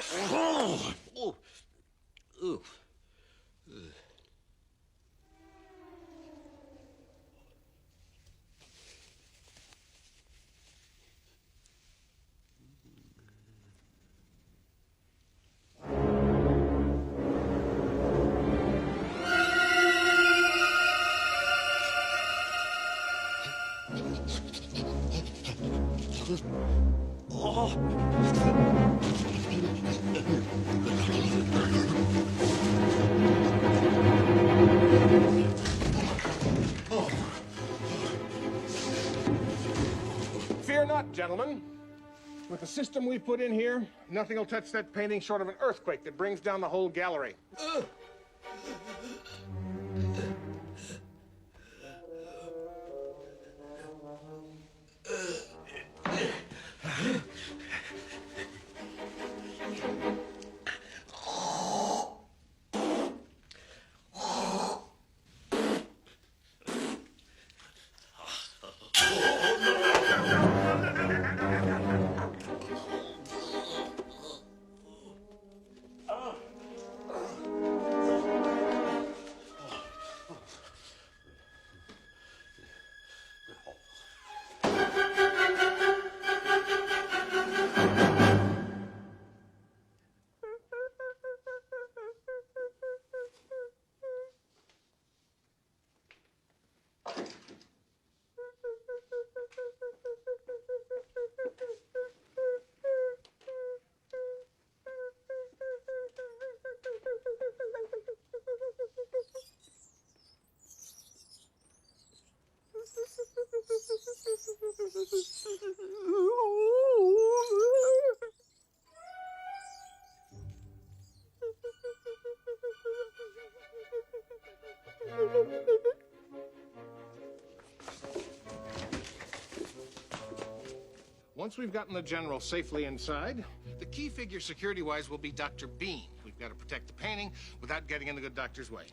Oh. Oh. Ooh. Fear not, gentlemen. With the system we put in here, nothing will touch that painting short of an earthquake that brings down the whole gallery. Once we've gotten the general safely inside, the key figure security-wise will be Dr. Bean. We've got to protect the painting without getting in the good doctor's way.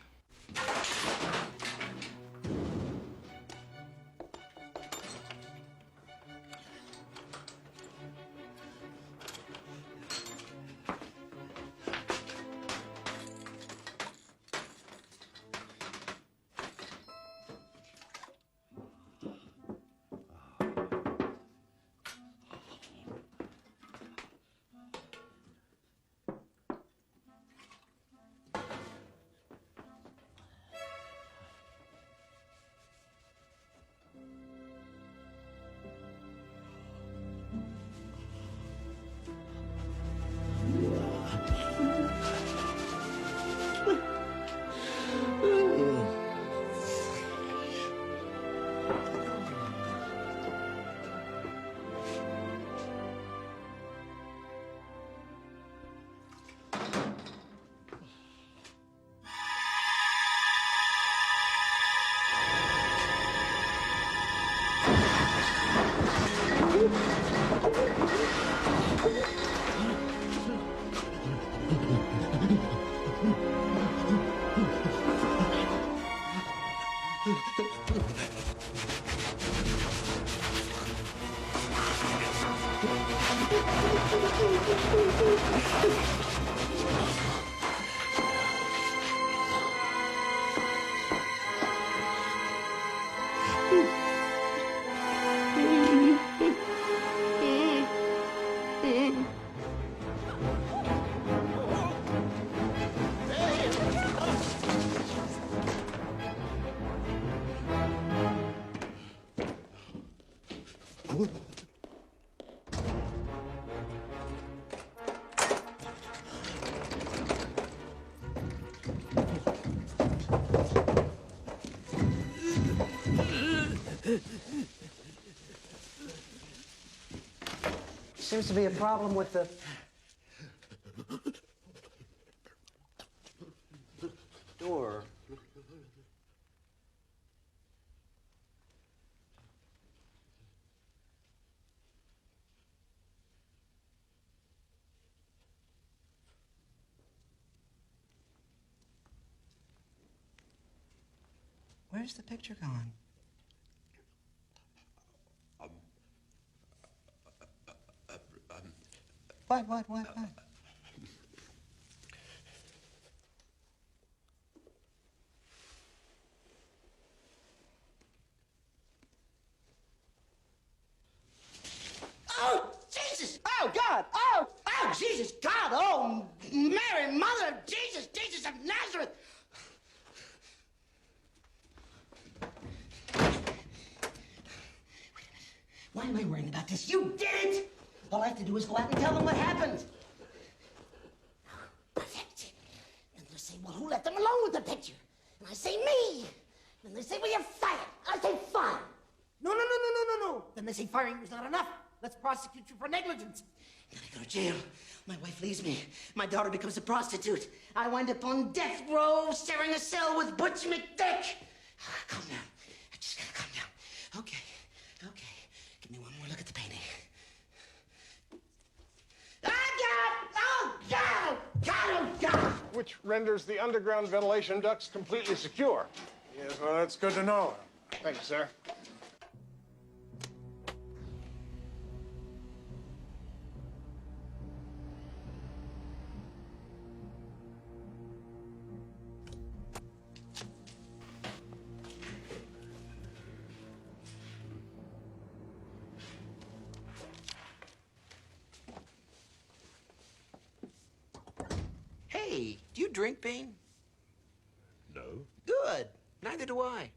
Seems to be a problem with the... door. Where's the picture gone? What? Mary, Mother of Jesus, Jesus of Nazareth! Why am I worrying about this? You did it! All I have to do is go out and tell them what happened. Perfect. And they'll say, well, who let them alone with the picture? And I say, me. And they say, well, you're fired. I say, fine. No. Then they say, firing was not enough. Let's prosecute you for negligence. Then I go to jail. My wife leaves me. My daughter becomes a prostitute. I wind up on death row, sharing a cell with Butch McDick. Calm down. I just gotta calm down. Okay. Give me one more look at the painting. Oh, God! Which renders the underground ventilation ducts completely secure. Yes, well, that's good to know. Thank you, sir. Hey, do you drink, Bean? No. Good. Neither do I.